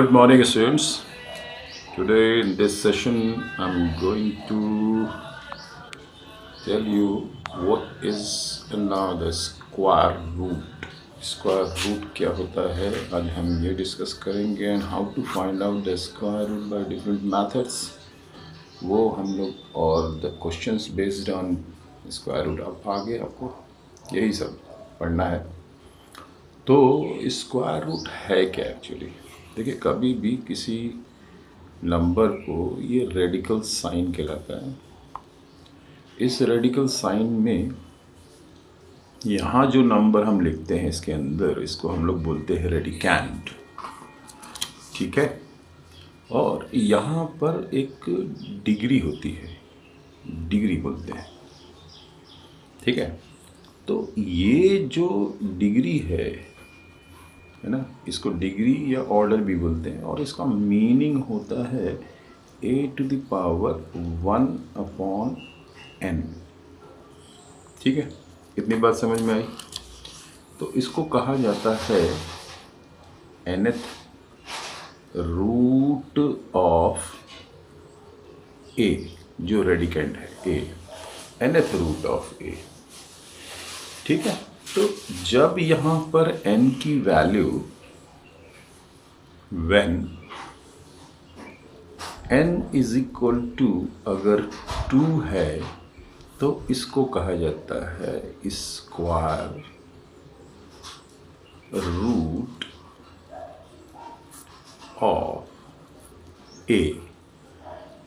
Good morning, students. Today, in this session, I'm going to tell you what is now the square root. Square root क्या होता है, आज हम ये discuss करेंगे and how to find out the square root by different methods, वो हम लोग, और the questions based on square root. अब आगे आपको यही सब पढ़ना है। तो स्क्वायर रूट है क्या एक्चुअली? देखिए, कभी भी किसी नंबर को ये रेडिकल साइन कहलाता है। इस रेडिकल साइन में यहाँ जो नंबर हम लिखते हैं इसके अंदर, इसको हम लोग बोलते हैं रेडिकैंड, ठीक है। और यहाँ पर एक डिग्री होती है, डिग्री बोलते हैं, ठीक है। तो ये जो डिग्री है ना, इसको डिग्री या ऑर्डर भी बोलते हैं, और इसका मीनिंग होता है a⁴ 1/n, ठीक है। इतनी बात समझ में आई? तो इसको कहा जाता है nth रूट ऑफ a, जो रेडिकेंड है a, nth root of a, ठीक है। तो जब यहाँ पर n की value when n is equal to अगर 2 है, तो इसको कहा जाता है स्क्वायर रूट ऑफ a।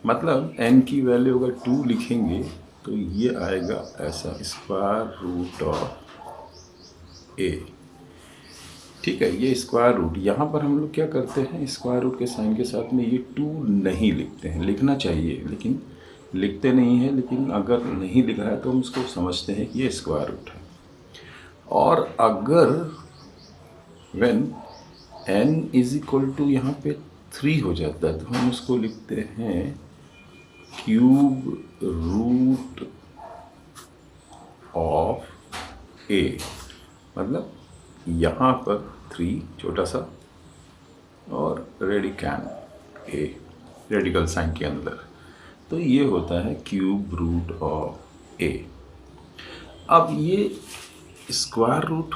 मतलब n की वैल्यू अगर 2 लिखेंगे तो ये आएगा ऐसा, स्क्वायर रूट ऑफ a, ठीक है। ये स्क्वायर रूट, यहाँ पर हम लोग क्या करते हैं, स्क्वायर रूट के साइन के साथ में ये 2 नहीं लिखते हैं। लिखना चाहिए लेकिन लिखते नहीं हैं। लेकिन अगर नहीं लिखा है तो हम उसको समझते हैं कि ये स्क्वायर रूट है। और अगर when n is equal to यहाँ पे 3 हो जाता है, तो हम उसको लिखते हैं क्यूब रूट ऑफ a। मतलब यहाँ पर 3 छोटा सा और रेडिकैंड a, रेडिकल साइन के अंदर, तो ये होता है क्यूब रूट ऑफ a। अब ये स्क्वायर रूट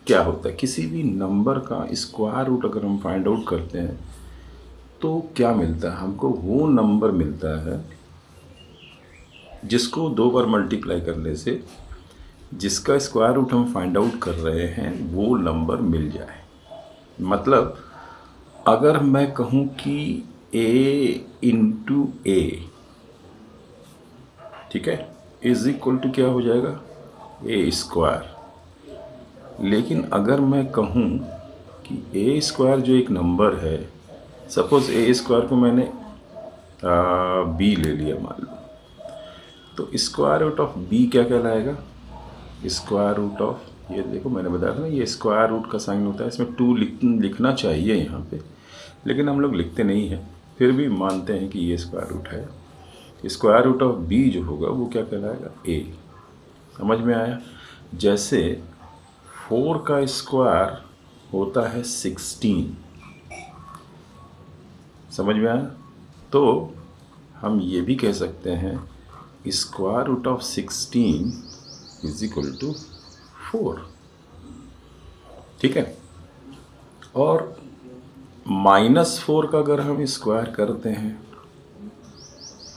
क्या होता है? किसी भी नंबर का स्क्वायर रूट अगर हम फाइंड आउट करते हैं तो क्या मिलता है हमको? वो नंबर मिलता है जिसको 2 बार मल्टीप्लाई करने से जिसका स्क्वायर रूट हम फाइंड आउट कर रहे हैं वो नंबर मिल जाए। मतलब अगर मैं कहूँ कि a इंटू a, ठीक है, इज इक्वल टू क्या हो जाएगा? a square. लेकिन अगर मैं कहूँ कि a स्क्वायर जो एक नंबर है, सपोज a स्क्वायर को मैंने b ले लिया मान लो, तो स्क्वायर रूट ऑफ b क्या कहलाएगा? स्क्वायर रूट ऑफ, ये देखो मैंने बताया था ना, ये स्क्वायर रूट का साइन होता है। इसमें 2 लिखना चाहिए यहाँ पे, लेकिन हम लोग लिखते नहीं हैं, फिर भी मानते हैं कि ये स्क्वायर रूट है। स्क्वायर रूट ऑफ b जो होगा वो क्या कहलाएगा? a। समझ में आया? जैसे 4 का स्क्वायर होता है 16, समझ में आया? तो हम ये भी कह सकते हैं square root of 16 is equal to 4, ठीक है। और -4 का अगर हम स्क्वायर करते हैं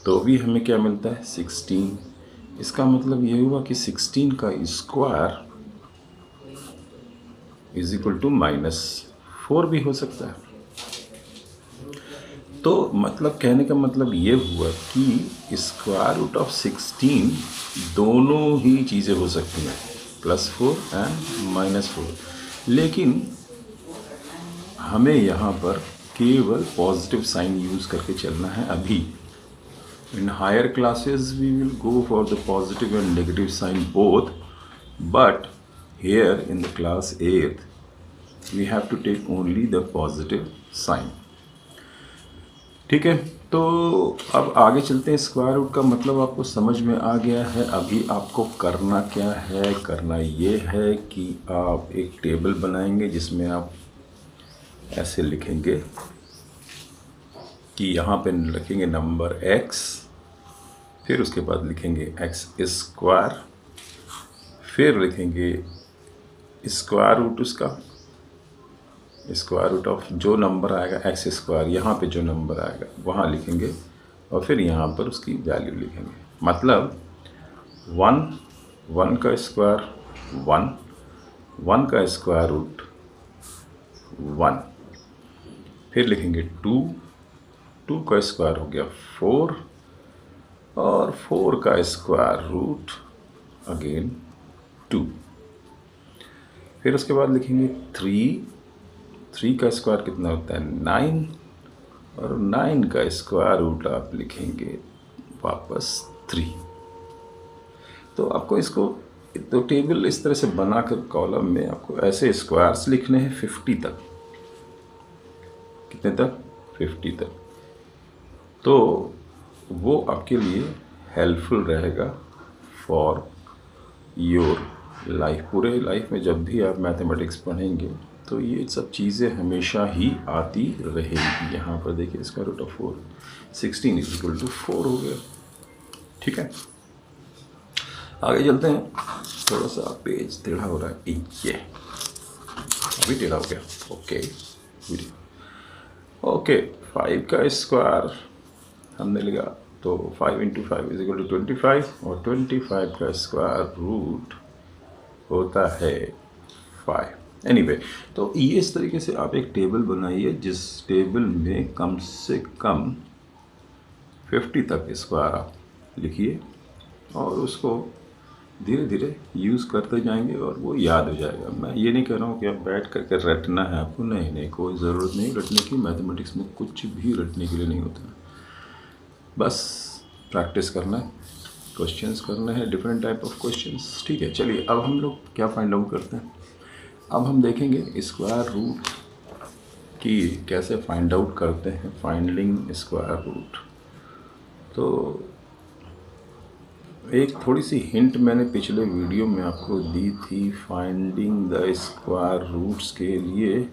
तो भी हमें क्या मिलता है? 16। इसका मतलब ये हुआ कि 16 का स्क्वायर इज इक्वल टू -4 भी हो सकता है। तो मतलब कहने का मतलब ये हुआ कि स्क्वायर रूट ऑफ 16 दोनों ही चीज़ें हो सकती हैं, +4 एंड -4। लेकिन हमें यहाँ पर केवल पॉजिटिव साइन यूज़ करके चलना है अभी। In higher classes we will go for the positive and negative sign both, but here in the class 8th we have to take only the positive sign, ठीक है। तो अब आगे चलते हैं। स्क्वायर रूट का मतलब आपको समझ में आ गया है। अभी आपको करना क्या है? करना ये है कि आप एक टेबल बनाएंगे जिसमें आप ऐसे लिखेंगे कि यहाँ पे लिखेंगे नंबर x, फिर उसके बाद लिखेंगे x स्क्वायर, फिर लिखेंगे स्क्वायर रूट उसका, स्क्वायर रूट ऑफ जो नंबर आएगा एक्स स्क्वायर, यहाँ पे जो नंबर आएगा वहाँ लिखेंगे और फिर यहाँ पर उसकी वैल्यू लिखेंगे। मतलब 1 का स्क्वायर 1 का स्क्वायर रूट 1, फिर लिखेंगे 2 का स्क्वायर हो गया 4 और 4 का स्क्वायर रूट अगेन 2, फिर उसके बाद लिखेंगे 3 का स्क्वायर कितना होता है 9 और 9 का स्क्वायर रूट आप लिखेंगे वापस 3। तो आपको इसको तो टेबल इस तरह से बनाकर कॉलम में आपको ऐसे स्क्वायर्स लिखने हैं 50 तक। कितने तक? 50 तक। तो वो आपके लिए हेल्पफुल रहेगा फॉर योर लाइफ। पूरे लाइफ में जब भी आप मैथमेटिक्स पढ़ेंगे तो ये सब चीज़ें हमेशा ही आती रहेगी। यहाँ पर देखिए square root of 4 16 equal to 4 हो गया। ठीक है, आगे चलते हैं। थोड़ा सा पेज टेढ़ा हो रहा है, ये अभी टेढ़ा हो गया। ओके 5 का स्क्वायर हमने लिखा तो 5 इंटू 5 इज इक्वल टू 25 और 25 का स्क्वायर रूट होता है 5। एनीवे, तो ये इस तरीके से आप एक टेबल बनाइए जिस टेबल में कम से कम 50 तक स्क्वायर आप लिखिए और उसको धीरे धीरे यूज़ करते जाएंगे और वो याद हो जाएगा। मैं ये नहीं कह रहा हूँ कि आप बैठ करके रटना है आपको, नहीं, कोई ज़रूरत नहीं रटने की। मैथमेटिक्स में कुछ भी रटने के लिए नहीं होता, बस प्रैक्टिस करना है, क्वेश्चंस करना है, डिफरेंट टाइप ऑफ क्वेश्चंस। ठीक है, चलिए अब हम लोग क्या फाइंड आउट करते हैं। अब हम देखेंगे स्क्वायर रूट की कैसे फाइंड आउट करते हैं, फाइंडिंग स्क्वायर रूट। तो एक थोड़ी सी हिंट मैंने पिछले वीडियो में आपको दी थी फाइंडिंग द स्क्वायर रूट्स के लिए।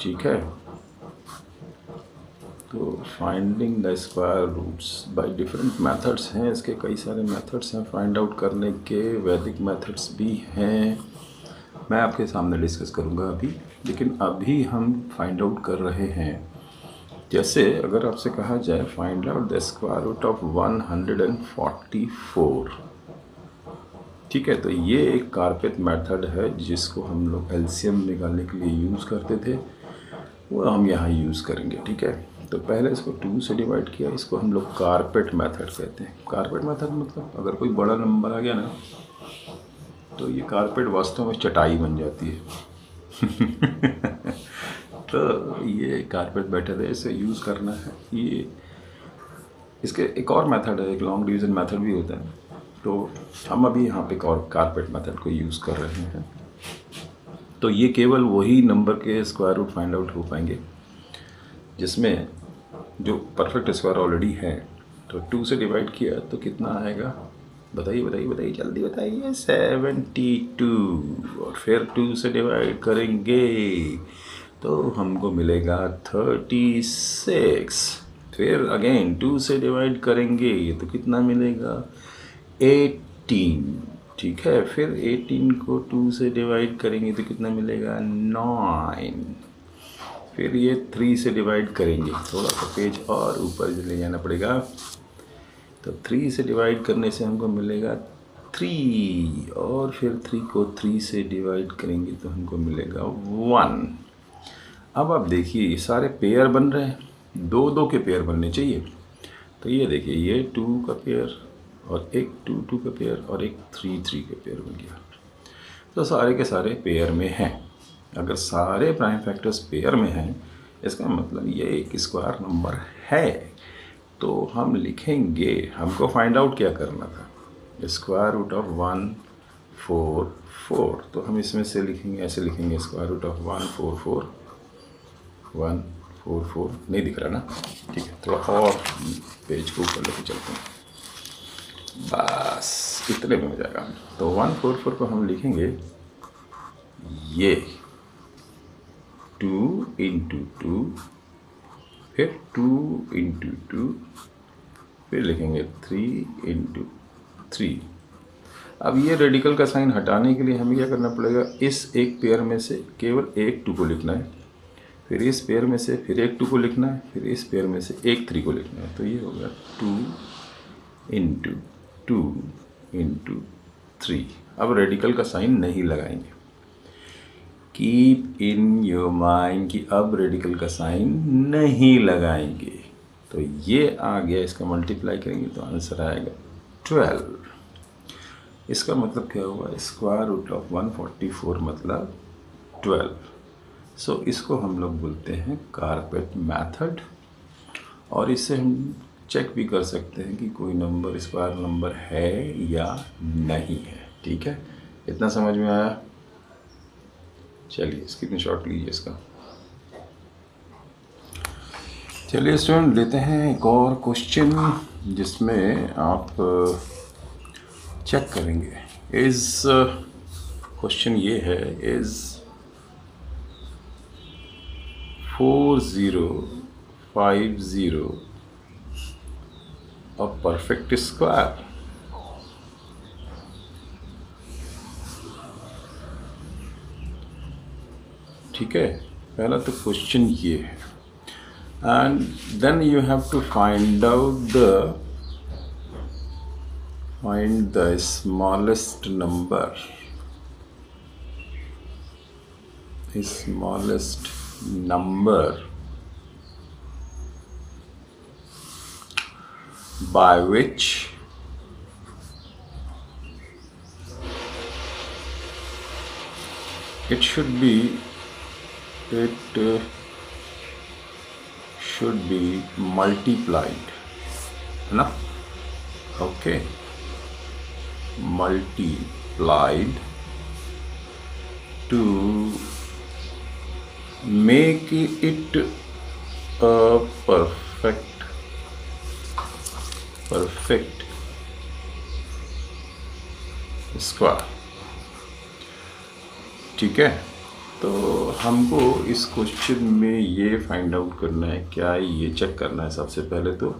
ठीक है, तो finding the square roots by different methods हैं, इसके कई सारे मेथड्स हैं फाइंड आउट करने के, वैदिक मेथड्स भी हैं, मैं आपके सामने डिस्कस करूंगा अभी। लेकिन अभी हम फाइंड आउट कर रहे हैं, जैसे अगर आपसे कहा जाए find out the square root of 144। ठीक है, तो ये एक कारपेट मेथड है जिसको हम लोग एलसीएम निकालने के लिए यूज़ करते थे, वो हम यहाँ यूज़ करेंगे। ठीक है, तो पहले इसको 2 से डिवाइड किया, इसको हम लोग कारपेट मेथड कहते हैं। कारपेट मेथड मतलब अगर कोई बड़ा नंबर आ गया ना तो ये कारपेट वास्तव में चटाई बन जाती है। तो ये कारपेट मेथड है, इसे यूज़ करना है। ये इसके एक और मेथड है, एक लॉन्ग डिवीज़न मेथड भी होता है, तो हम अभी यहाँ पे कारपेट मेथड को यूज़ कर रहे हैं। तो ये केवल वही नंबर के स्क्वायर रूट फाइंड आउट हो पाएंगे जिसमें जो परफेक्ट स्क्वायर ऑलरेडी है। तो 2 से डिवाइड किया तो कितना आएगा, बताइए जल्दी बताइए। 72। और फिर 2 से डिवाइड करेंगे तो हमको मिलेगा 36। फिर अगेन 2 से डिवाइड करेंगे तो कितना मिलेगा 18। ठीक है, फिर 18 को 2 से डिवाइड करेंगे तो कितना मिलेगा 9। फिर ये 3 से डिवाइड करेंगे, थोड़ा सा पेज और ऊपर ले जाना पड़ेगा। तो 3 से डिवाइड करने से हमको मिलेगा 3 और फिर 3 को 3 से डिवाइड करेंगे तो हमको मिलेगा 1। अब आप देखिए ये सारे पेयर बन रहे हैं, 2 के पेयर बनने चाहिए। तो ये देखिए ये 2 का पेयर और एक 2 का पेयर और एक 3 का पेयर बन गया। तो सारे के सारे पेयर में हैं। अगर सारे प्राइम फैक्टर्स पेयर में हैं इसका मतलब ये एक स्क्वायर नंबर है। तो हम लिखेंगे, हमको फाइंड आउट क्या करना था, स्क्वायर रूट ऑफ 144। तो हम इसमें से लिखेंगे, ऐसे लिखेंगे स्क्वायर रूट ऑफ 144 नहीं दिख रहा ना, ठीक है, थोड़ा और पेज को ऊपर लेके चलते हैं, बस इतने में हो जाएगा। तो 144 को हम लिखेंगे ये 2 × 2 फिर 2 इंटू 2, फिर लिखेंगे 3 इंटू 3। अब ये रेडिकल का साइन हटाने के लिए हमें क्या करना पड़ेगा, इस एक पेयर में से केवल एक 2 को लिखना है, फिर इस पेयर में से फिर एक 2 को लिखना है, फिर इस पेयर में से एक 3 को लिखना है। तो ये हो गया 2 इंटू 2 इंटू 3। अब रेडिकल का साइन नहीं लगाएंगे। कीप इन योर माइंड कि अब रेडिकल का साइन नहीं लगाएंगे। तो ये आ गया, इसका मल्टीप्लाई करेंगे तो आंसर आएगा 12। इसका मतलब क्या हुआ, स्क्वायर रूट ऑफ 144 मतलब 12। सो इसको हम लोग बोलते हैं कारपेट मेथड। और इससे हम चेक भी कर सकते हैं कि कोई नंबर स्क्वायर नंबर है या नहीं है। ठीक है, इतना समझ में आया? चलिए स्क्रीनशॉट लीजिए इसका। चलिए स्टूडेंट, लेते हैं एक और क्वेश्चन जिसमें आप चेक करेंगे। इस क्वेश्चन ये है, इज 4050 a perfect square? ठीक है, पहला तो क्वेश्चन ये है, and then you have to find out the smallest number, by which it should be multiplied, है ना? Okay, multiplied to make it a perfect square. ठीक है, तो हमको इस क्वेश्चन में ये फाइंड आउट करना है, क्या ये चेक करना है सबसे पहले तो,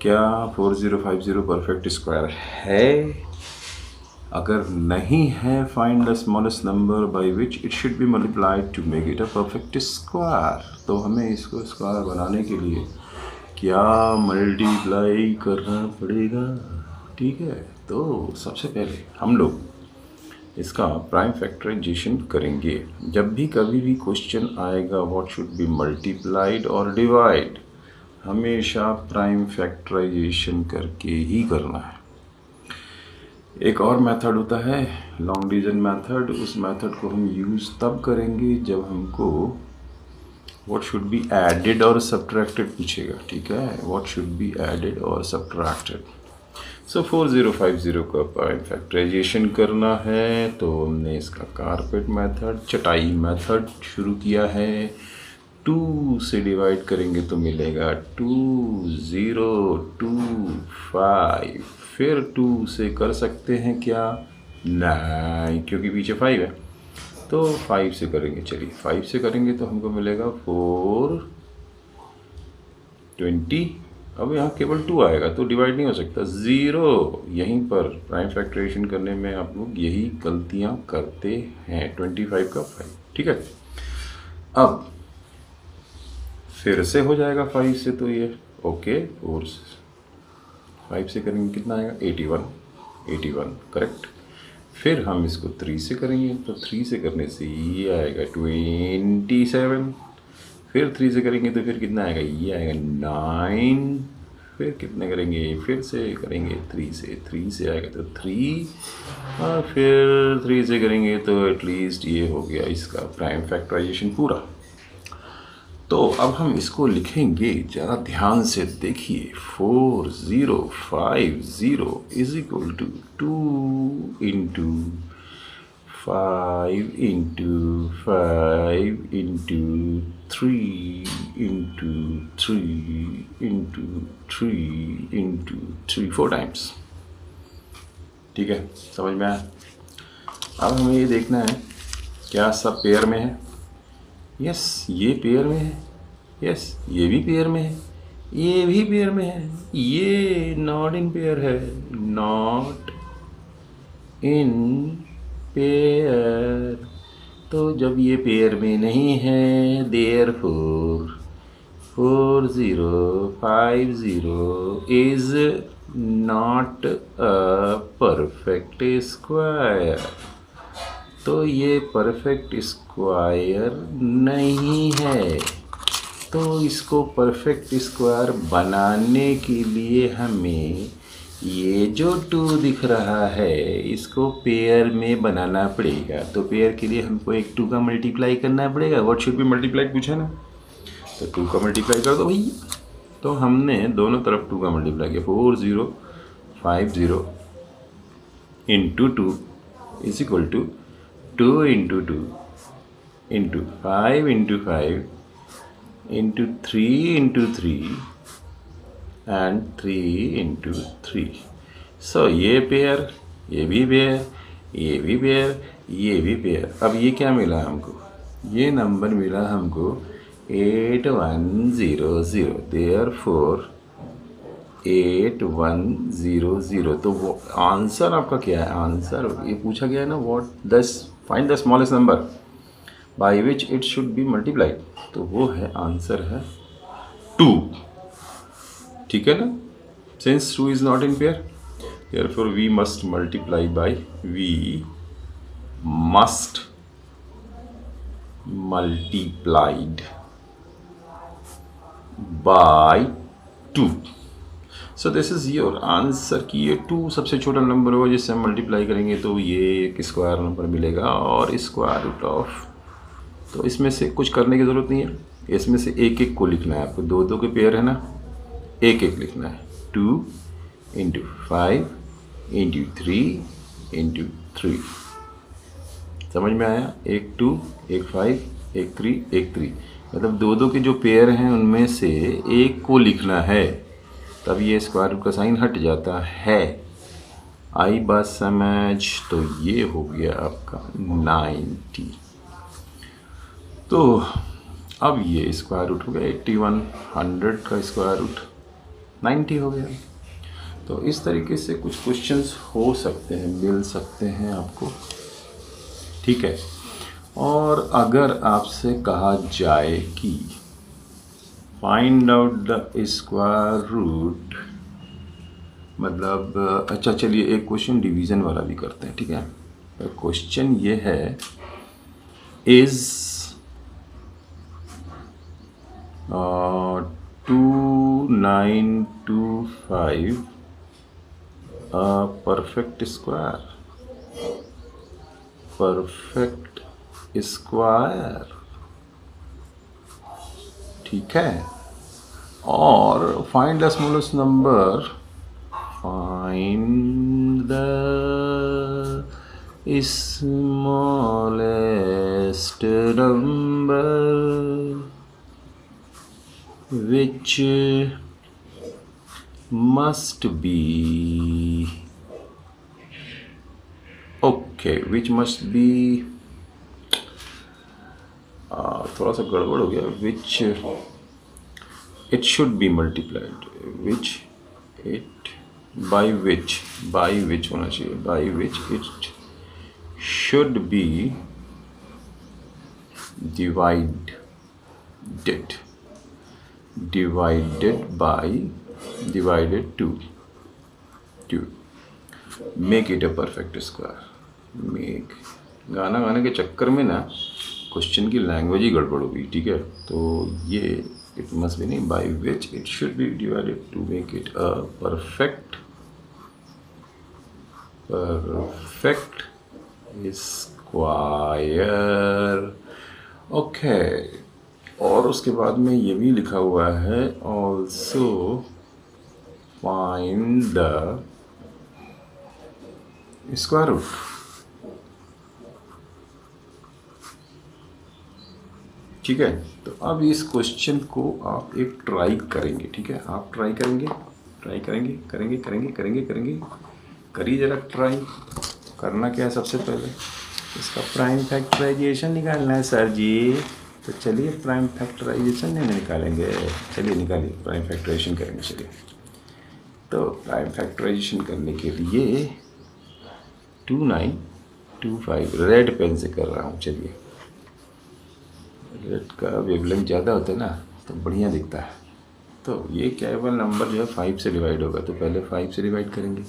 क्या 4050 परफेक्ट स्क्वायर है? अगर नहीं है, find the smallest number by which it should be multiplied to make it a perfect square. तो हमें इसको स्क्वायर बनाने के लिए क्या मल्टीप्लाई करना पड़ेगा? ठीक है, तो सबसे पहले हम लोग इसका प्राइम फैक्टराइजेशन करेंगे। जब भी कभी भी क्वेश्चन आएगा व्हाट शुड बी मल्टीप्लाइड और डिवाइड, हमेशा प्राइम फैक्टराइजेशन करके ही करना है। एक और मेथड होता है लॉन्ग डिवीजन मेथड। उस मेथड को हम यूज़ तब करेंगे जब हमको व्हाट शुड बी एडेड और सब्ट्रैक्टेड पूछेगा। ठीक है, व्हाट शुड बी एडेड और सब्ट्रैक्टेड। सो 4050 का प्राइम फैक्टराइजेशन करना है, तो हमने इसका कारपेट मेथड, चटाई मेथड शुरू किया है। 2 से डिवाइड करेंगे तो मिलेगा 2025। फिर 2 से कर सकते हैं क्या? नहीं, क्योंकि पीछे 5 है, तो 5 से करेंगे। चलिए 5 से करेंगे तो हमको मिलेगा 420। अब यहाँ केवल 2 आएगा तो डिवाइड नहीं हो सकता, 0। यहीं पर प्राइम फैक्टराइजेशन करने में आप लोग यही गलतियाँ करते हैं। 25 का 5। ठीक है, अब फिर से हो जाएगा 5 से, तो ये ओके। 5 से करेंगे कितना आएगा? 81 करेक्ट। फिर हम इसको 3 से करेंगे, तो 3 से करने से ये आएगा 27। फिर 3 से करेंगे तो फिर कितना आएगा? ये आएगा 9। फिर कितने करेंगे? फिर से करेंगे 3 से आएगा तो 3, और फिर 3 से करेंगे तो एटलीस्ट ये हो गया इसका प्राइम फैक्टराइजेशन पूरा। तो अब हम इसको लिखेंगे, ज़रा ध्यान से देखिए। 4050 is equal to 2 into 5 into 5 into 3 into 3 into 3 into 3, 4 times. ठीक है, समझ में आया? अब हमें ये देखना है क्या सब पेयर में है। यस, ये पेयर में है, यस, ये भी पेयर में है, ये भी पेयर में है, ये नॉट इन पेयर है, नॉट इन पेयर। तो जब ये पेयर में नहीं है, therefore 4050 is not a perfect square. तो ये परफेक्ट स्क्वायर नहीं है। तो इसको परफेक्ट स्क्वायर बनाने के लिए हमें ये जो 2 दिख रहा है इसको पेयर में बनाना पड़ेगा। तो पेयर के लिए हमको एक 2 का मल्टीप्लाई करना पड़ेगा। व्हाट शुड बी मल्टीप्लाई पूछा ना, तो 2 का मल्टीप्लाई कर दो भैया। तो हमने दोनों तरफ 2 का मल्टीप्लाई किया, 4050 into 2 is equal to 2 into 2 into 5 into 5 into 3 into 3 and 3 into 3। So ये पेयर, ये भी पेयर, ये भी पेयर, ये भी पेयर। अब ये क्या मिला हमको, ये नंबर मिला हमको 8100। देयरफॉर 8100। तो वो आंसर आपका क्या है, आंसर ये पूछा गया है ना, find the smallest number by which it should be multiplied. तो वो है, आंसर है 2। ठीक है ना, since 2 is not in pair, therefore we must multiply by, we must multiplied by 2। So this is your answer कि ये 2 सबसे छोटा नंबर होगा जिससे हम मल्टीप्लाई करेंगे तो ये एक स्क्वायर नंबर मिलेगा और स्क्वायर रूट ऑफ। तो इसमें से कुछ करने की ज़रूरत नहीं है, इसमें से एक एक को लिखना है आपको। 2 2 के पेयर है ना, एक एक लिखना है। 2 इंटू 5 इंटू 3 इंटू 3। समझ में आया, एक 2 एक 5 एक 3 एक 3, मतलब 2 2 के जो पेयर हैं उनमें से एक को लिखना है, तब ये स्क्वायर रूट का साइन हट जाता है। आई बात समझ। तो ये हो गया आपका 90। तो अब ये स्क्वायर रूट हो गया 81, 100 का स्क्वायर रूट 90 हो गया। तो इस तरीके से कुछ क्वेश्चंस हो सकते हैं, मिल सकते हैं आपको, ठीक है। और अगर आपसे कहा जाए कि find out the square root, मतलब अच्छा चलिए एक क्वेश्चन डिवीज़न वाला भी करते हैं, ठीक है। क्वेश्चन ये है, is 2925 a perfect square, perfect square, ठीक है। और find the smallest number, find the smallest number which must be, okay, which must be, थोड़ा सा गड़बड़ हो गया, which it should be multiplied, which it, by which होना चाहिए, by which it should be divided to make it a perfect square। गाना गाने के चक्कर में ना क्वेश्चन की लैंग्वेज ही गड़बड़ हो गई, ठीक है। तो ये इट मस्ट बी नहीं, by which it should be divided to make it a perfect square, okay. और उसके बाद में ये भी लिखा हुआ है, also find the square root. ठीक है, तो अब इस क्वेश्चन को आप एक ट्राई करेंगे, ठीक है। आप ट्राई करेंगे, करिए जरा ट्राई। करना क्या है, सबसे पहले इसका प्राइम फैक्टराइजेशन निकालना है सर जी। तो चलिए प्राइम फैक्टराइजेशन निकालेंगे। चलिए निकालिए, प्राइम फैक्टराइजेशन करेंगे। चलिए, तो प्राइम फैक्टराइजेशन करने के लिए 2925 रेड पेन से कर रहा हूँ। चलिए, रेड का वेवलेंथ ज़्यादा होता है ना, तो बढ़िया दिखता है। तो ये केवल नंबर जो है 5 से डिवाइड होगा, तो पहले 5 से डिवाइड करेंगे,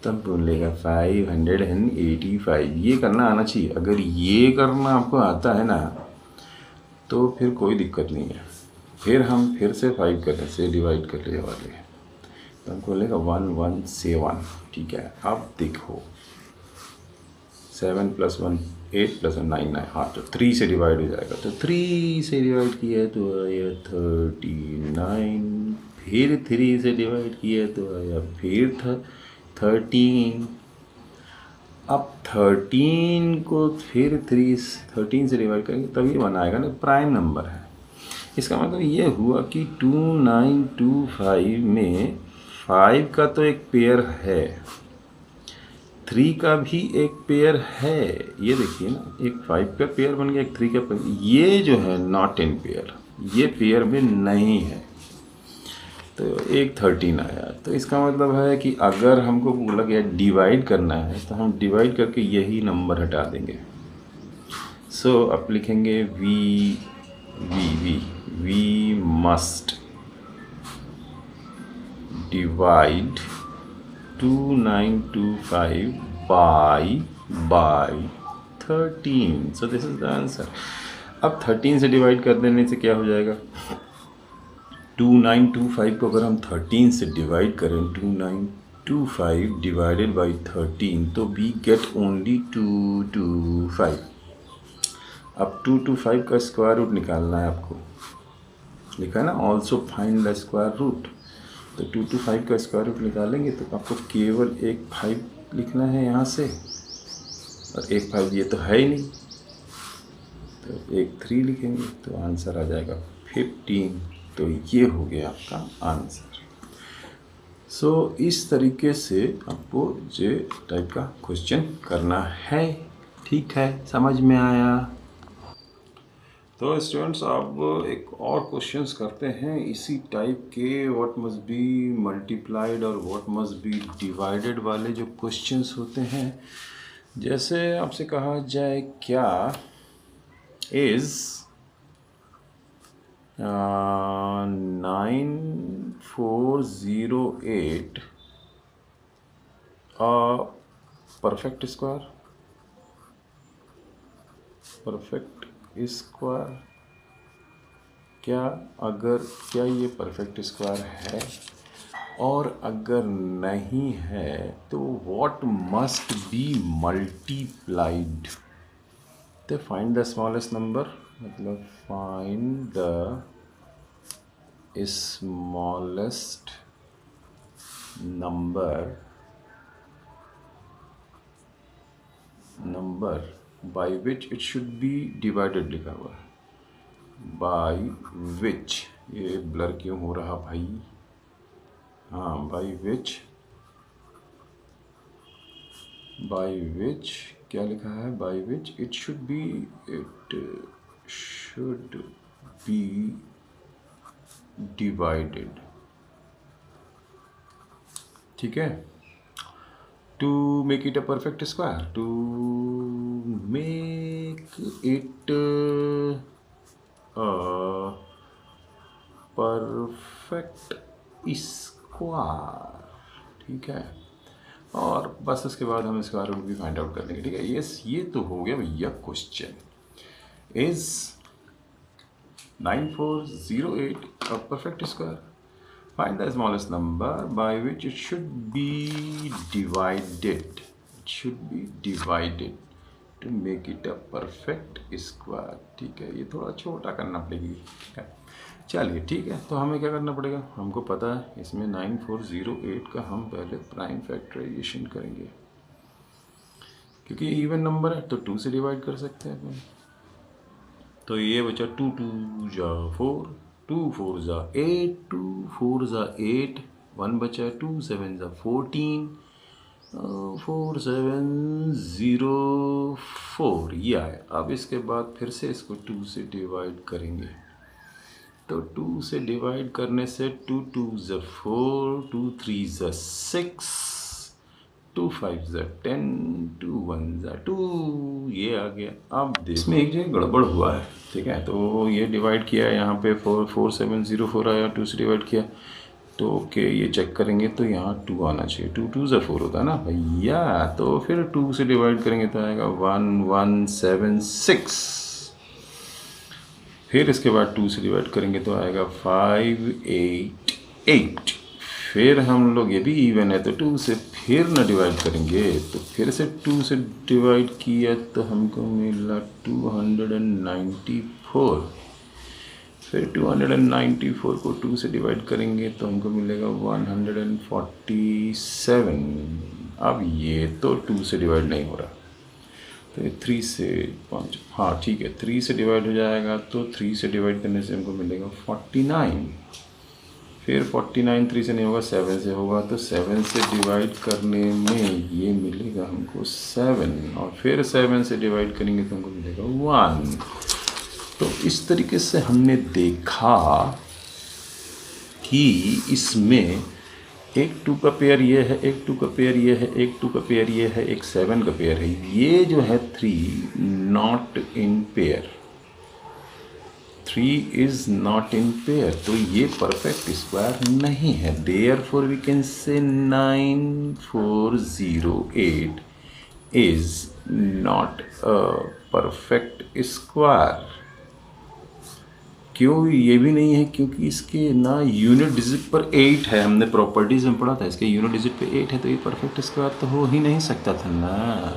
तब बोलेगा 585। ये करना आना चाहिए। अगर ये करना आपको आता है ना, तो फिर कोई दिक्कत नहीं है। फिर हम फिर से 5 करने से डिवाइड कर ले वाले हैं, तो हमको बोलेगा 117। ठीक है, अब देखो 7 + 1 8 + 1 9 9। हाँ, तो 3 से डिवाइड हो जाएगा, तो 3 से डिवाइड किया तो आया 39। फिर 3 से डिवाइड किया तो आया फिर 13। अब 13 को फिर 13 से डिवाइड करेंगे तभी 1 आएगा ना, प्राइम नंबर है। इसका मतलब ये हुआ कि 2925 में 5 का तो एक पेयर है, 3 का भी एक पेयर है। ये देखिए ना, एक 5 का पेयर बन गया, एक 3 का पेयर। ये जो है नॉट इन पेयर, ये पेयर में नहीं है, तो एक 13 आया। तो इसका मतलब है कि अगर हमको बोला गया डिवाइड करना है, तो हम डिवाइड करके यही नंबर हटा देंगे। सो अब लिखेंगे we must divide 2925 by 13। So this is the answer. अब 13 से डिवाइड कर देने से क्या हो जाएगा, 2925 को अगर हम 13 से डिवाइड करें, 2925 डिवाइडेड बाई 13, तो वी गेट ओनली 225। अब 225 का स्क्वायर रूट निकालना है आपको, लिखा है ना also find the square root. तो 225 का स्क्वायर रूट निकालेंगे तो आपको केवल एक 5 लिखना है यहाँ से, और एक 5 ये तो है ही नहीं, तो एक 3 लिखेंगे तो आंसर आ जाएगा 15। तो ये हो गया आपका आंसर। सो इस तरीके से आपको ये टाइप का क्वेश्चन करना है। ठीक है, समझ में आया? तो स्टूडेंट्स, अब एक और क्वेश्चंस करते हैं इसी टाइप के, व्हाट मस्ट बी मल्टीप्लाइड और व्हाट मस्ट बी डिवाइडेड वाले जो क्वेश्चंस होते हैं। जैसे आपसे कहा जाए, क्या is 9408 perfect square? Perfect square क्या ये परफेक्ट स्क्वायर है? और अगर नहीं है तो व्हाट मस्ट बी मल्टीप्लाइड? तो फाइंड द स्मॉलेस्ट नंबर, मतलब find the smallest number by which it should be divided लिखा हुआ है, बाई विच। ये ब्लर क्यों हो रहा भाई? हाँ, बाई विच क्या लिखा है? By which it should be divided. ठीक है, to make it a perfect square, to make it perfect square. ठीक है, और बस उसके बाद हम स्क्वायर रूट भी फाइंड आउट कर लेंगे। ठीक है, ये तो हो गया भैया question. Is 9408 a perfect square? Find the smallest number by which it should be divided. It should be divided to make it a perfect square. ठीक है, ये थोड़ा छोटा करना पड़ेगी। चलिए ठीक है, तो हमें क्या करना पड़ेगा, हमको पता है इसमें 9408 का हम पहले प्राइम फैक्टराइजेशन करेंगे, क्योंकि ये इवन नंबर है तो 2 से डिवाइड कर सकते हैं अपन। तो ये बचा 2 2 जा 4, 2 4 जा 8, 2 4 जा 8, 1 बचा 2 7 जा 14, 4704 ये आया। अब इसके बाद फिर से इसको 2 से डिवाइड करेंगे, तो 2 से डिवाइड करने से 2 2 ज़ा 4, 2 3 ज़ा 6, 2 5 ज़ा 10, 2 1 ज़ा 2, ये आ गया। अब इसमें एक जगह गड़बड़ हुआ है, ठीक है। तो ये डिवाइड किया है, यहाँ पे 4704 आया, 2 से डिवाइड किया, तो ओके ये चेक करेंगे तो यहाँ 2 आना चाहिए। 2 2 ज़ा 4 होता है ना भैया, तो फिर 2 से डिवाइड करेंगे तो आएगा 1176। फिर इसके बाद 2 से डिवाइड करेंगे तो आएगा 588। फिर हम लोग, ये भी इवन है तो 2 से फिर ना डिवाइड करेंगे, तो फिर से 2 से डिवाइड किया तो हमको मिला 294। फिर 294 को 2 से डिवाइड करेंगे तो हमको मिलेगा 147। अब ये तो 2 से डिवाइड नहीं हो रहा, तो 3 से 5, हाँ ठीक है, 3 से डिवाइड हो जाएगा, तो 3 से डिवाइड करने से हमको मिलेगा 49। फिर 49 3 से नहीं होगा, 7 से होगा, तो 7 से डिवाइड करने में ये मिलेगा हमको 7, और फिर 7 से डिवाइड करेंगे तो हमको मिलेगा 1। तो इस तरीके से हमने देखा कि इसमें एक 2 का पेयर ये है, एक 2 का पेयर ये है, एक 2 का पेयर ये है, एक 7 का पेयर है। ये जो है 3 not in pair, 3 is not in pair, तो ये परफेक्ट स्क्वायर नहीं है। Therefore we can say 9408 is not a perfect square. क्यों ये भी नहीं है? क्योंकि इसके ना यूनिट डिजिट पर 8 है, हमने प्रॉपर्टीज में पढ़ा था, इसके यूनिट डिजिट पे 8 है, तो ये परफेक्ट स्क्वायर तो हो ही नहीं सकता था ना,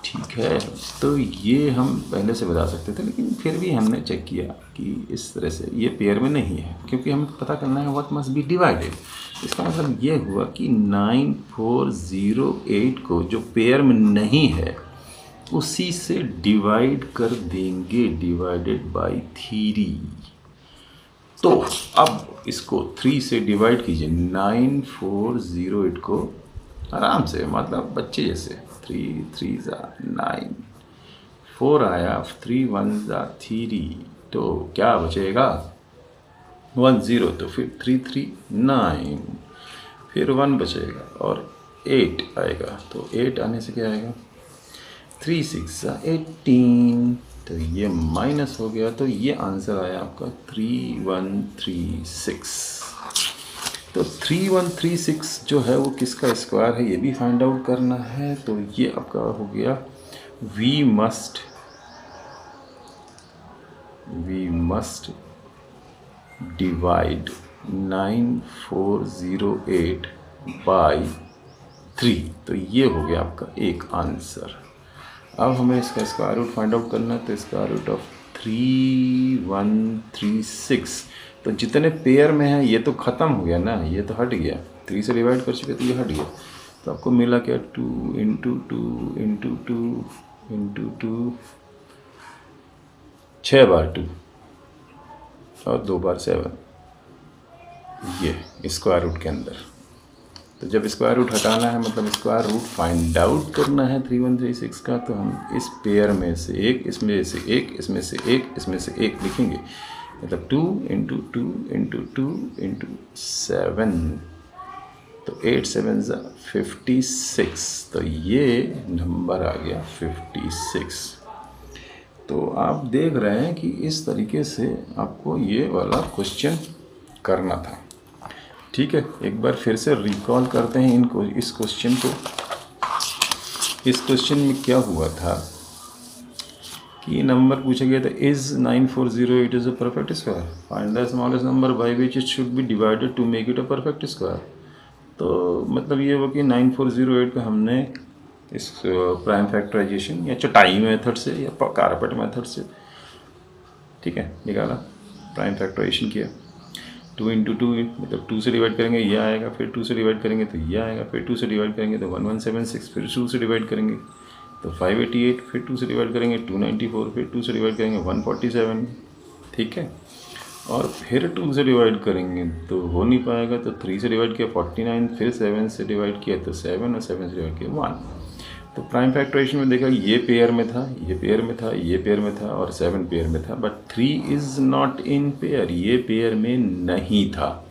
ठीक है। तो ये हम पहले से बता सकते थे, लेकिन फिर भी हमने चेक किया कि इस तरह से ये पेयर में नहीं है, क्योंकि हमें पता करना है व्हाट मस्ट बी डिवाइडेड। इसका मतलब ये हुआ कि 9408 को जो पेयर में नहीं है उसी से डिवाइड कर देंगे, डिवाइडेड बाय 3। तो अब इसको 3 से डिवाइड कीजिए, 9408 को आराम से, मतलब बच्चे जैसे, 3 3 ज़ा 9, 4 आया, 3 1 ज़ा 3, तो क्या बचेगा 10, तो फिर 3 3 9, फिर 1 बचेगा और 8 आएगा, तो 8 आने से क्या आएगा 3 6 ज़ा 18, तो ये माइनस हो गया, तो ये आंसर आया आपका 3136। तो 3136 जो है वो किसका स्क्वायर है ये भी फाइंड आउट करना है। तो ये आपका हो गया वी मस्ट डिवाइड 9408 बाय 3, तो ये हो गया आपका एक आंसर। अब हमें इसका स्क्वायर रूट फाइंड आउट करना है, तो स्क्वायर रूट ऑफ 3136, तो जितने पेयर में है ये तो ख़त्म हो गया ना, ये तो हट गया, 3 से डिवाइड कर चुके तो ये हट गया, तो आपको मिला क्या 2 इंटू 2 इंटू 2 इंटू 2, 6 बार 2 और 2 बार 7, ये स्क्वायर रूट के अंदर। तो जब स्क्वायर रूट हटाना है, मतलब स्क्वायर रूट फाइंड आउट करना है 3136 का, तो हम इस पेयर में से एक, इसमें से एक, इसमें से एक, इसमें से एक लिखेंगे, मतलब 2 इंटू 2 इंटू 2 इंटू 7, तो 8 7 ज़ा 56, तो ये नंबर आ गया 56। तो आप देख रहे हैं कि इस तरीके से आपको ये वाला क्वेश्चन करना था, ठीक है। एक बार फिर से रिकॉल करते हैं इनको, इस क्वेश्चन को। इस क्वेश्चन में क्या हुआ था कि नंबर पूछा गया था, is 9408 is a perfect square, find the smallest number by which it should be divided to make it a perfect square. तो मतलब ये हुआ कि 9408 का हमने इस प्राइम फैक्टराइजेशन या चटाई मेथड से या कारपेट मेथड से, ठीक है, निकाला, प्राइम फैक्टराइजेशन किया, 2 इंटू 2, मतलब 2 से डिवाइड करेंगे ये आएगा, फिर 2 से डिवाइड करेंगे तो ये आएगा, फिर 2 से डिवाइड करेंगे तो 1176, फिर 2 से डिवाइड करेंगे तो 588, फिर 2 से डिवाइड करेंगे 294, फिर 2 से डिवाइड करेंगे 147, ठीक है। और फिर 2 से डिवाइड करेंगे तो हो नहीं पाएगा, तो 3 से डिवाइड किया 49, फिर 7 से डिवाइड किया तो 7 और 7 से डिवाइड किया 1। तो प्राइम फैक्टराइजेशन में देखा ये पेयर में था, ये पेयर में था, ये पेयर में था और 7 पेयर में था, but 3 is not in pair, ये पेयर में नहीं था।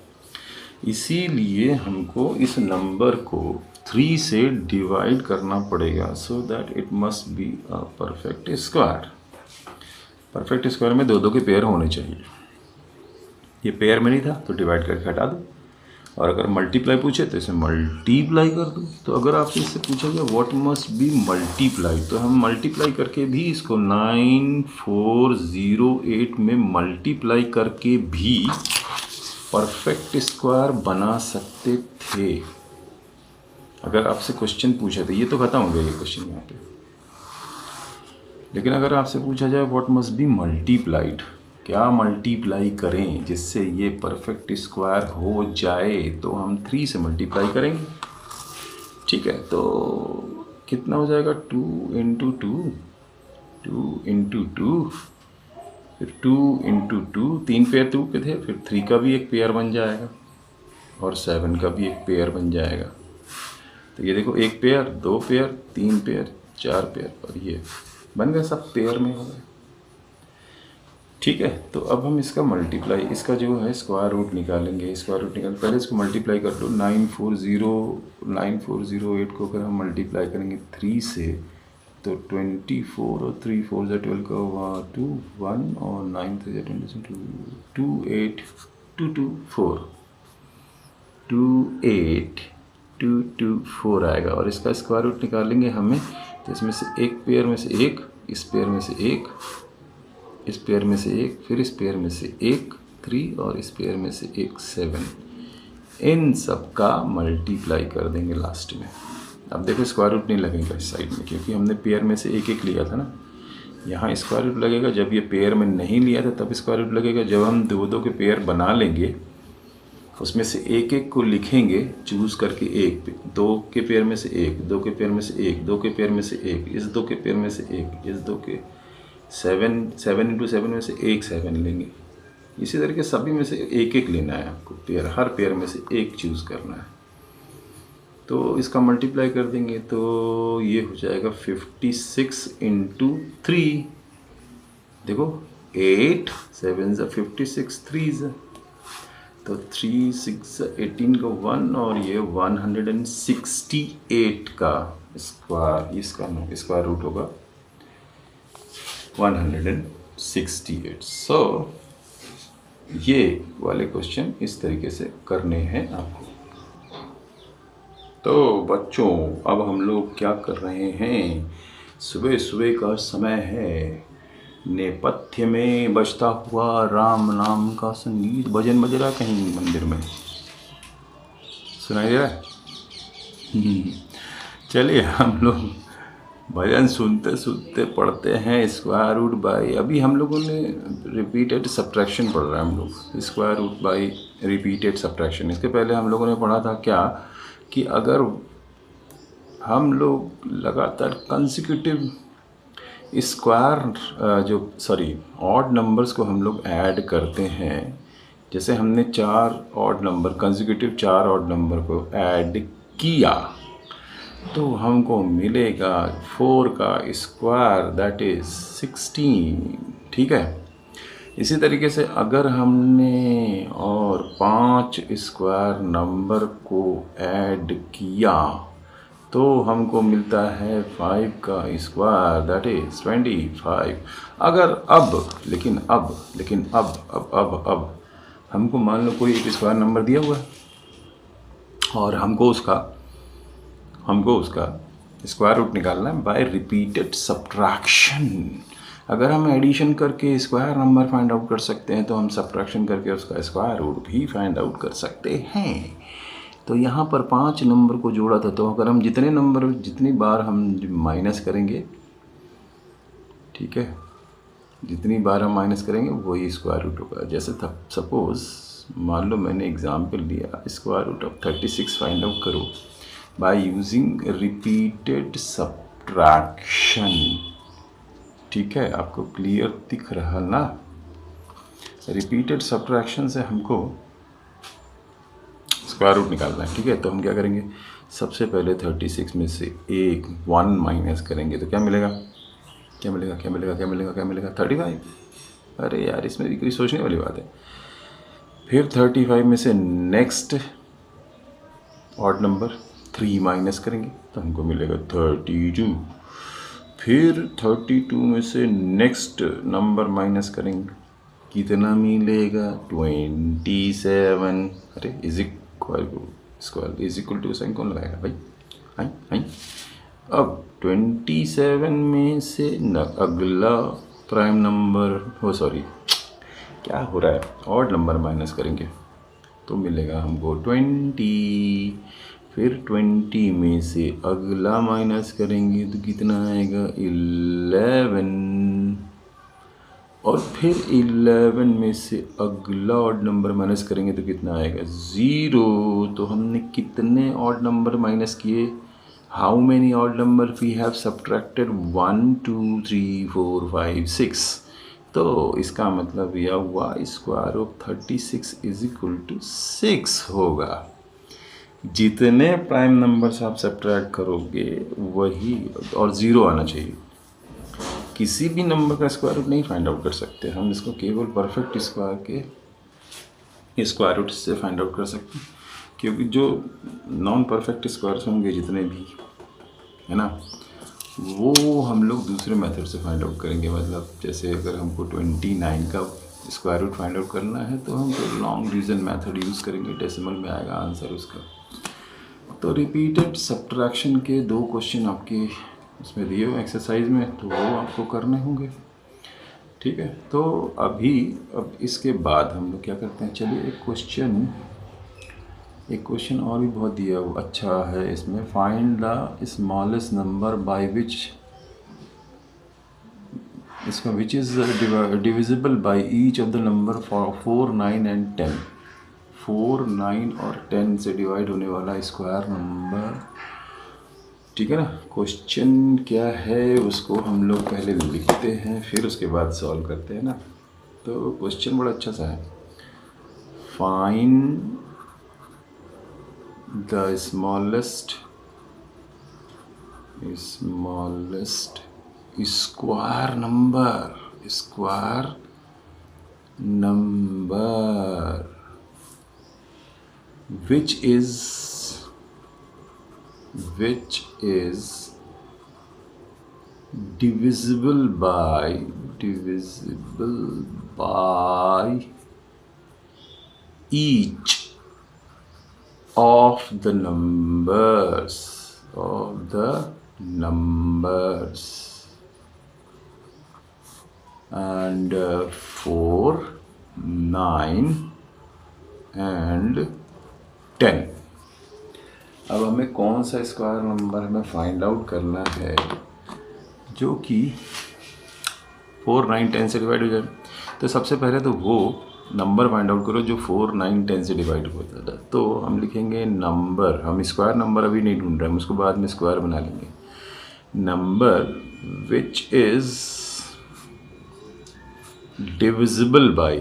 इसीलिए हमको इस नंबर को 3 से डिवाइड करना पड़ेगा, so that it must be a perfect square. Perfect square में दो दो के पेयर होने चाहिए। ये पेयर में नहीं था तो डिवाइड करके हटा दो, और अगर मल्टीप्लाई पूछे तो इसे मल्टीप्लाई कर दो। तो अगर आपसे इससे पूछा गया व्हाट मस्ट बी मल्टीप्लाई, तो हम मल्टीप्लाई करके भी इसको 9408 में मल्टीप्लाई करके भी परफेक्ट स्क्वायर बना सकते थे। अगर आपसे क्वेश्चन पूछा तो ये तो खत्म हो गया ये क्वेश्चन यहाँ पे। लेकिन अगर आपसे पूछा जाए व्हाट मस्ट बी मल्टीप्लाइड, क्या मल्टीप्लाई करें जिससे ये परफेक्ट स्क्वायर हो जाए, तो हम 3 से मल्टीप्लाई करेंगे। ठीक है, तो कितना हो जाएगा 2 इंटू 2, 2 इंटू 2, फिर 2 इंटू 2, 3 पेयर 2 के थे, फिर 3 का भी एक पेयर बन जाएगा और 7 का भी एक पेयर बन जाएगा। तो ये देखो एक पेयर, 2 पेयर, 3 पेयर, 4 पेयर और ये बन गए, सब पेयर में हो गए। ठीक है, तो अब हम इसका मल्टीप्लाई, इसका जो है स्क्वायर रूट निकालेंगे। स्क्वायर रूट निकाल, पहले इसको मल्टीप्लाई कर लो। 9408 को अगर हम मल्टीप्लाई करेंगे 3 से तो 24 और 3 4 से 12 का 2 1 और 9 3 से 22 2 8 2 2 4 2 8 2 2 4 आएगा। और इसका स्क्वायर रूट निकालेंगे हमें, तो इसमें से एक पेयर में से एक, इस पेयर में से एक, इस पेयर में से एक, फिर इस पेयर में से एक 3 और इस पेयर में से एक 7, इन सब का मल्टीप्लाई कर देंगे लास्ट में। अब देखो स्क्वायर रूट नहीं लगेगा इस साइड में, क्योंकि हमने पेयर में से एक एक लिया था ना। यहाँ स्क्वायर रूट लगेगा जब ये पेयर में नहीं लिया था तब स्क्वायर रूट लगेगा। जब हम दो दो के पेयर बना लेंगे उसमें से एक एक को लिखेंगे चूज़ करके, एक 2 के पेयर में से एक, 2 के पेयर में से एक, 2 के पेयर में से एक, इस 2 के पेयर में से एक, इस 2 के 7 इंटू 7 में से एक 7 लेंगे। इसी तरीके सभी में से एक एक लेना है आपको पेयर, हर पेयर में से एक चूज़ करना है। तो इसका मल्टीप्लाई कर देंगे तो ये हो जाएगा 56 इंटू 3। देखो 8 7 56 3 तो 3 6 18 का 1 और ये 168 का स्क्वायर, इसका स्क्वायर रूट होगा 168। सो ये वाले क्वेश्चन इस तरीके से करने हैं आपको। तो बच्चों अब हम लोग क्या कर रहे हैं, सुबह सुबह का समय है, नेपथ्य में बजता हुआ राम नाम का संगीत, भजन बज रहा कहीं मंदिर में, सुनाई दे रहा है? चलिए हम लोग भजन सुनते सुनते पढ़ते हैं स्क्वायर रूट बाई। अभी हम लोगों ने रिपीटेड सब्ट्रैक्शन पढ़ रहे हैं हम लोग, square root by repeated subtraction. इसके पहले हम लोगों ने पढ़ा था क्या कि अगर हम लोग लगातार कंसेक्यूटिव स्क्वायर ऑड नंबर्स को हम लोग ऐड करते हैं, जैसे हमने 4 odd number consecutive 4 odd number को ऐड किया तो हमको मिलेगा 4 का स्क्वायर दैट इज़ 16। ठीक है, इसी तरीके से अगर हमने और 5 स्क्वायर नंबर को ऐड किया तो हमको मिलता है 5 का स्क्वायर दैट इज़ 25। अगर अब हमको मान लो कोई एक स्क्वायर नंबर दिया हुआ है और हमको उसका स्क्वायर रूट निकालना है बाय रिपीटेड सब्ट्रैक्शन। अगर हम एडिशन करके स्क्वायर नंबर फाइंड आउट कर सकते हैं तो हम सब्ट्रैक्शन करके उसका स्क्वायर रूट भी फाइंड आउट कर सकते हैं। तो यहाँ पर 5 नंबर को जोड़ा था, तो अगर हम जितनी बार हम माइनस करेंगे, ठीक है, जितनी बार हम माइनस करेंगे वही स्क्वायर रूट होगा। जैसे सपोज़ मान लो मैंने एग्जाम्पल लिया, square root of 36 find out करो बाय यूजिंग रिपीटेड सब्ट्रैक्शन। ठीक है, आपको क्लियर दिख रहा ना? रिपीटेड सब्ट्रैक्शन से हमको स्क्वायर रूट निकालना है, ठीक है। तो हम क्या करेंगे, सबसे पहले 36 में से एक 1 माइनस करेंगे तो क्या मिलेगा, क्या मिलेगा, क्या मिलेगा, क्या मिलेगा, क्या मिलेगा, 35। अरे यार, इसमें भी कोई सोचने वाली बात है। फिर 35 में से नेक्स्ट ऑड नंबर 3 माइनस करेंगे तो हमको मिलेगा 32। फिर 32 में से नेक्स्ट नंबर माइनस करेंगे, कितना मिलेगा, 27। अरे is equal square is equal to sign कौन लगाएगा भाई, हाई हाई। अब 27 में से अगला प्राइम नंबर, हो सॉरी क्या हो रहा है, ऑड नंबर माइनस करेंगे तो मिलेगा हमको 20। फिर 20 में से अगला माइनस करेंगे तो कितना आएगा, 11। और फिर 11 में से अगला ऑड नंबर माइनस करेंगे तो कितना आएगा, 0। तो हमने कितने ऑड नंबर माइनस किए, how many odd number we have subtracted, 1 2 3 4 5 6। तो इसका मतलब यह हुआ square of 36 is equal to 6 होगा। जितने प्राइम नंबर्स आप सब्ट्रैक्ट करोगे वही, और 0 आना चाहिए। किसी भी नंबर का स्क्वायर रूट नहीं फाइंड आउट कर सकते हम, इसको केवल परफेक्ट स्क्वायर के स्क्वायर रूट से फाइंड आउट कर सकते हैं, क्योंकि जो नॉन परफेक्ट स्क्वायर्स होंगे जितने भी है ना, वो हम लोग दूसरे मेथड से फाइंड आउट करेंगे। मतलब जैसे अगर हमको 29 का स्क्वायर रूट फाइंड आउट करना है तो हम तो लॉन्ग डिवीजन मेथड यूज़ करेंगे, डेसिमल में आएगा आंसर उसका। तो रिपीटेड सब्ट्रैक्शन के 2 क्वेश्चन आपके उसमें दिए हुए एक्सरसाइज में, तो वो आपको करने होंगे, ठीक है। तो अब इसके बाद हम लोग क्या करते हैं, चलिए एक क्वेश्चन और भी बहुत दिया हुआ अच्छा है इसमें, find the smallest number by which, इसका which is divisible by each of the number 4 9 and 10। 4 9 और 10 से डिवाइड होने वाला स्क्वायर नंबर, ठीक है ना। क्वेश्चन क्या है उसको हम लोग पहले लिखते हैं, फिर उसके बाद सॉल्व करते हैं ना। तो क्वेश्चन बड़ा अच्छा सा है, find the smallest square number which is divisible by each of the numbers and 4 9 and 10। अब हमें कौन सा स्क्वायर नंबर हमें फाइंड आउट करना है जो कि 4 9 10 से डिवाइड हो जाए। तो सबसे पहले तो वो नंबर फाइंड आउट करो जो 4 9 10 से डिवाइड होता था। तो हम लिखेंगे नंबर, हम स्क्वायर नंबर अभी नहीं ढूंढ रहे हैं, हम उसको बाद में स्क्वायर बना लेंगे। Number which is divisible by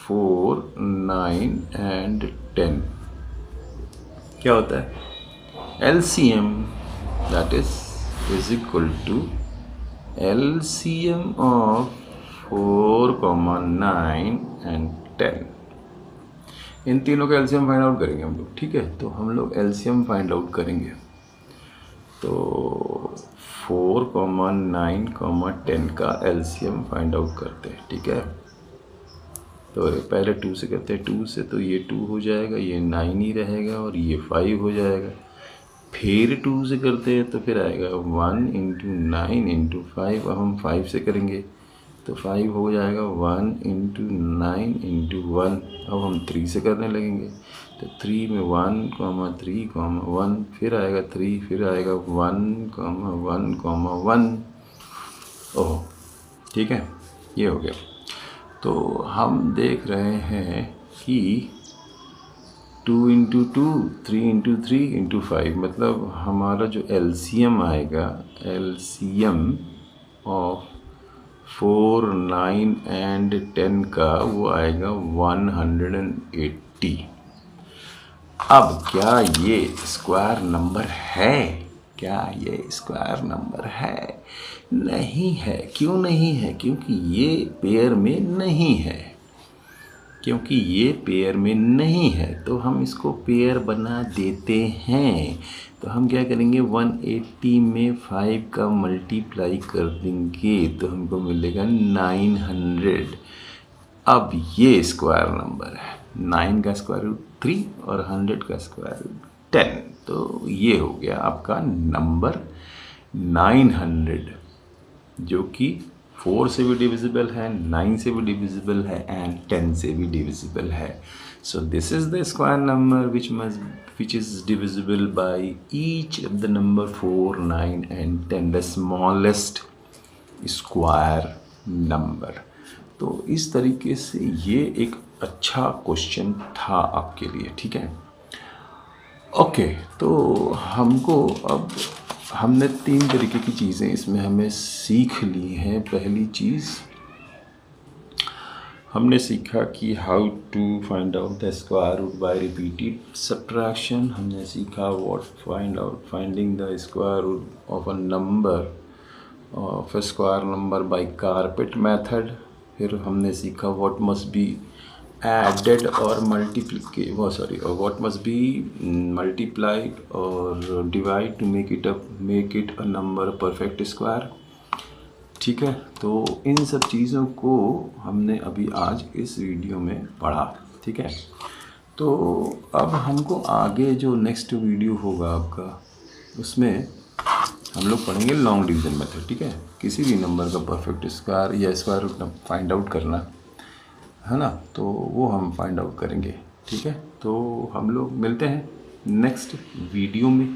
4 9 and 10 क्या होता है, LCM that is equal to LCM of 4 9 and 10। इन तीनों का LCM फाइंड आउट करेंगे हम लोग, ठीक है। तो हम लोग LCM फाइंड आउट करेंगे, तो 4 9 10 का LCM फाइंड आउट करते हैं, ठीक है। तो पहले 2 से करते हैं, 2 से तो ये 2 हो जाएगा, ये 9 ही रहेगा और ये 5 हो जाएगा। फिर 2 से करते हैं तो फिर आएगा 1 इंटू 9 इंटू 5। अब हम 5 से करेंगे तो 5 हो जाएगा 1 इंटू 9 इंटू 1। अब हम 3 से करने लगेंगे तो 3 में 1 3 1, फिर आएगा 3, फिर आएगा 1 1 1। ओह ठीक है, ये हो गया। तो हम देख रहे हैं कि 2 इंटू 2 3 इंटू 3 इंटू 5, मतलब हमारा जो LCM आएगा, LCM ऑफ 4, 9 एंड 10 का वो आएगा 180। अब क्या ये स्क्वायर नंबर है? क्या ये स्क्वायर नंबर है? नहीं है। क्यों नहीं है? क्योंकि ये पेयर में नहीं है। क्योंकि ये पेयर में नहीं है तो हम इसको पेयर बना देते हैं। तो हम क्या करेंगे, 180 में 5 का मल्टीप्लाई कर देंगे तो हमको मिलेगा 900। अब ये स्क्वायर नंबर है, 9 का स्क्वायर रूट 3 और 100 का स्क्वायर रूट 10। तो ये हो गया आपका नंबर 900, जो कि 4 से भी डिविजिबल है, 9 से भी डिविजिबल है एंड 10 से भी डिविजिबल है। So this is the square number which is divisible by each of the number 4, 9 and 10, the smallest square number। तो इस तरीके से ये एक अच्छा क्वेश्चन था आपके लिए, ठीक है। ओके, तो हमको अब हमने 3 तरीके की चीज़ें इसमें हमें सीख ली हैं। पहली चीज़ हमने सीखा कि how to find out the square root by repeated subtraction. हमने सीखा finding the square root of a number of a square number by carpet method. फिर हमने सीखा what must be added or what must be multiplied or divide to make it a number perfect square, ठीक है। तो इन सब चीज़ों को हमने अभी आज इस वीडियो में पढ़ा, ठीक है। तो अब हमको आगे जो नेक्स्ट वीडियो होगा आपका, उसमें हम लोग पढ़ेंगे लॉन्ग डिवीज़न मेथड, ठीक है। किसी भी नंबर का परफेक्ट स्क्वायर या स्क्वायर रूट फाइंड आउट करना है ना, तो वो हम फाइंड आउट करेंगे, ठीक है। तो हम लोग मिलते हैं नेक्स्ट वीडियो में।